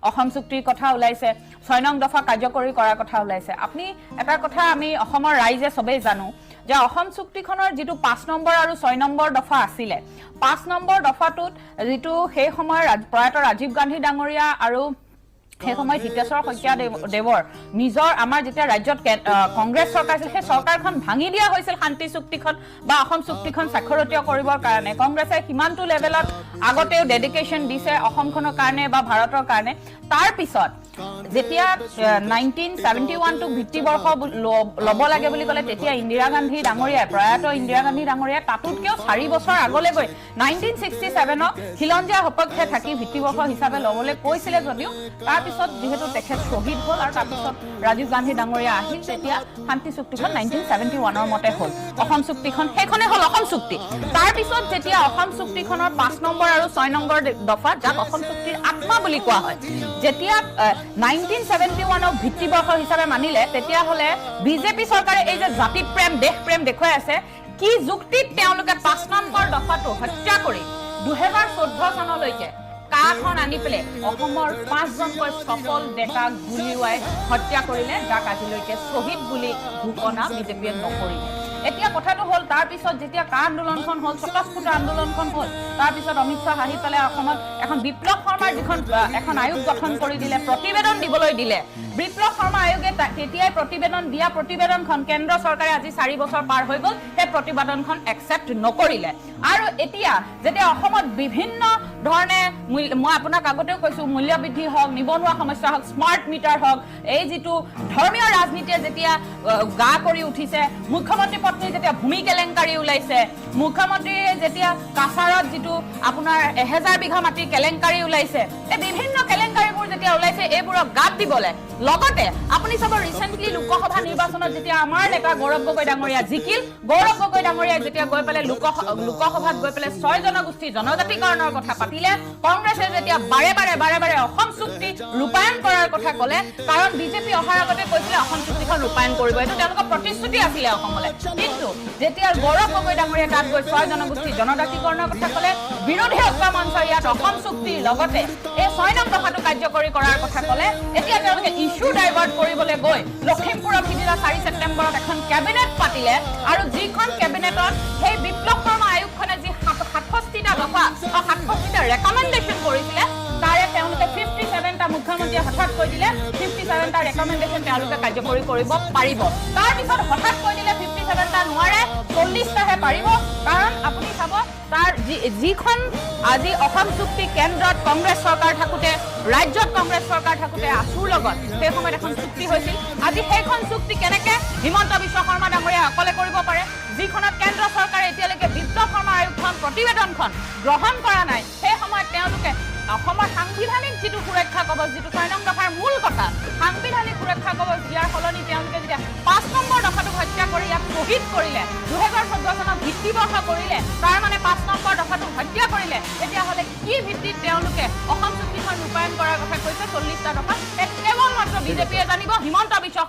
অসম চুক্তিৰ কথা ওলাইছে 6 নং দফা কাৰ্যকৰী কৰাৰ কথা ওলাইছে আপুনি এটা কথা আমি অসমৰ ৰাইজে সবেই জানো যে অসম চুক্তিখনৰ যেটো 5 নম্বৰ আৰু 6 নম্বৰ দফা আছিলে 5 নম্বৰ দফাটোত যেটো সেই সময়ৰ প্ৰয়াত ৰাজীৱ গান্ধী ডাঙৰীয়া আৰু সেই সময়ত হিতেশ্বৰ শইকীয়া দেৱৰ নিজৰ আমাৰ যেতিয়া ৰাজ্যত কংগ্ৰেছ চৰকাৰ আছিল সেই চৰকাৰখন ভাঙি দিয়া হৈছিল শান্তি চুক্তিখন বা অসম চুক্তিখন স্বাক্ষৰতীয় কৰিবৰ কাৰণে কংগ্ৰেছে সিমানটো লেভেলত আগতেও ডেডিকেশন দিছে অসমখনৰ কাৰণে বা ভাৰতৰ কাৰণে তাৰ পিছত যেতিয়া 1971 টু ভিত্তিবৰ্ষ লব লাগে বুলি কলে তেতিয়া ইন্দিৰা গান্ধী ডাঙৰীয়া প্ৰয়াত ইন্দিৰা গান্ধী ডাঙৰীয়া তাতোতকেও 4 বছৰ আগলৈ গৈ 1967 ত খিলঞ্জীয়া সপক্ষে থাকি ভিত্তিবৰ্ষ হিচাপে লবলৈ কৈছিলে যদিও তাৰ পিছত যেহেতু তেখেত শহীদ হ'ল আৰু তাৰ পিছত ৰাজীৱ গান্ধী ডাঙৰীয়া আহিল তেতিয়া শান্তি চুক্তিখন 1971 ৰ মতে হ'ল অসম চুক্তিখন সেইখনে হ'ল অসম চুক্তি তাৰ পিছত যেতিয়া অসম চুক্তিখনৰ 5 নম্বৰ আৰু 6 নম্বৰ দফা যাক অসম চুক্তিৰ আত্মা বুলি কোৱা হয় যেতিয়া 1971 ক ভিত্তিবৰ্ষ হিচাপে মানিলে তেতিয়া হলে বিজেপি চৰকাৰে এই যে জাতি প্ৰেম দেশ প্ৰেম দেখুৱাই আছে কি যুক্তিত তেওঁলোকে 5 নম্বৰ দফাটো হত্যা কৰি 2014 চনলৈকে কাখন আনি পেলে অসমৰ 5 জনকৈ সফল ডেকা গুলিৱাই হত্যা কৰিলে যাক আজিলৈকে শহীদ বুলি ঘোষণা বিজেপিয়ে নকৰিলে এতিয়া কথাটো হ'ল তাৰ পিছত যেতিয়া কা আন্দোলনখন হ'ল স্বতঃস্ফূৰ্ত আন্দোলনখন হ'ল তাৰ পিছত অমিত শাহ আহি পেলে অসমত এখন বিপ্লৱ শৰ্মাৰ যিখন এখন আয়োগ গঠন কৰি দিলে প্ৰতিবেদন দিবলৈ দিলে বিপ্লৱ শৰ্মা আয়োগে তেতিয়াই প্ৰতিবেদন দিয়া প্ৰতিবেদনখন কেন্দ্ৰ চৰকাৰে আজি 4 বছৰ পাৰ হৈ গ'ল সেই প্ৰতিবেদনখন একচেপ্ট নকৰিলে আৰু এতিয়া যেতিয়া অসমত বিভিন্ন ধৰণে মই আপোনাক আগতেও কৈছো মূল্য বৃদ্ধি হওক নিবনুৱা সমস্যা হওক স্মাৰ্ট মিটাৰ হওক এই যেটো ধৰ্মীয় ৰাজনীতিয়ে যেতিয়া গা কৰি উঠিছে মুখ্যমন্ত্ৰী পত্নী যেতিয়া ভূমি কেলেংকাৰী ওলাইছে মুখ্যমন্ত্ৰীয়ে যেতিয়া কাছাৰত যেটো আপোনাৰ 1000 বিঘা মাটি কেলেংকাৰী ওলাইছে এই বিভিন্ন কেলেংকাৰীবোৰ যেতিয়া ওলাইছে এইবোৰক গাত দিবলে লগতে আপুনি সব ৰিসেন্টলি লোকসভা নিৰ্বাচনত যেতিয়া আমাৰ নেতা গৌৰৱ গগৈ ডাঙৰীয়া জিকিল গৌৰৱ গগৈ ডাঙৰীয়া যেতিয়া গৈ পেলে লোকসভাত গৈ পেলে 6 জনগোষ্ঠী জনজাতিকৰণৰ কথা পাতিলে কংগ্ৰেছে যেতিয়া বাৰে বাৰে অসম চুক্তি ৰূপায়ণ কৰাৰ কথা ক'লে কাৰণ বিজেপি অহাৰ আগতে কৈছিলে অসম চুক্তিখন ৰূপায়ণ কৰিব এটো তেওঁলোকৰ প্ৰতিশ্ৰুতি আছিল অসমলে কিন্তু যেতিয়া গৌৰৱ গগৈ ডাঙৰীয়া তাত গৈ 6 জনগোষ্ঠী জনজাতিকৰণৰ কথা ক'লে বিৰোধী ঐক্য মঞ্চ ইয়াত অসম চুক্তিৰ লগতে এই 6 নং দফাটো কাৰ্যকৰী কৰাৰ কথা ক'লে এতিয়া তেওঁলোকে ইস্যু ডাইভাৰ্ট কৰিবলৈ গৈ লখিমপুৰৰ ভিডিলা 4 ছেপ্টেম্বৰত এখন কেবিনেট পাতিলে আৰু যিখন কেবিনেটত সেই বিপ্লৱ শৰ্মা আয়োগখনে যি 67টা দফা 67টা ৰেকমেন্ডেশন কৰিছিলে তাৰে তেওঁলোকে 57টা মুখ্যমন্ত্ৰীয়ে হঠাৎ কৈ দিলে 57টা ৰেকমেন্ডেশন তেওঁলোকে কাৰ্যকৰী কৰিব পাৰিব তাৰ পিছত হঠাৎ কৈ দিলে 57টা নোৱাৰে 40টাহে পাৰিব কাৰণ আপুনি চাব তাৰ যিখন আজি অসম চুক্তি কেন্দ্ৰত কংগ্ৰেছ চৰকাৰ থাকুতে ৰাজ্যত কংগ্ৰেছ চৰকাৰ থাকুতে আছুৰ লগত সেই সময়ত এখন চুক্তি হৈছিল আজি সেইখন চুক্তি কেনেকে হিমন্ত বিশ্ব শৰ্মা ডাঙৰীয়া অকলে কৰিব পাৰে যিখনত কেন্দ্ৰ চৰকাৰে এতিয়ালৈকে বিপ্লৱ শৰ্মা আয়োগখন প্ৰতিবেদনখন গ্ৰহণ কৰা নাই সেই সময়ত তেওঁলোকে অসমৰ সাংবিধানিক যেটো সুৰক্ষা কবচ যেটো 6 নং দফাৰ মূল কথা সাংবিধানিক সুৰক্ষা কবচ দিয়াৰ ফলনি তেওঁলোকে যেতিয়া 5 নম্বৰ দফাটো হত্যা কৰি ইয়াক শহীদ কৰিলে 2014 চনত ভিত্তিবৰ্ষ কৰিলে তাৰ মানে 5 নম্বৰ দফাটো হত্যা কৰিলে এতিয়া হলে কি ভিত্তিত তেওঁলোকে অসম চুক্তিখন ৰূপায়ণ কৰাৰ কথা কৈছে 40টা দফা কেৱল মাত্ৰ বিজেপিয়ে জানিব হিমন্ত বিশ্ব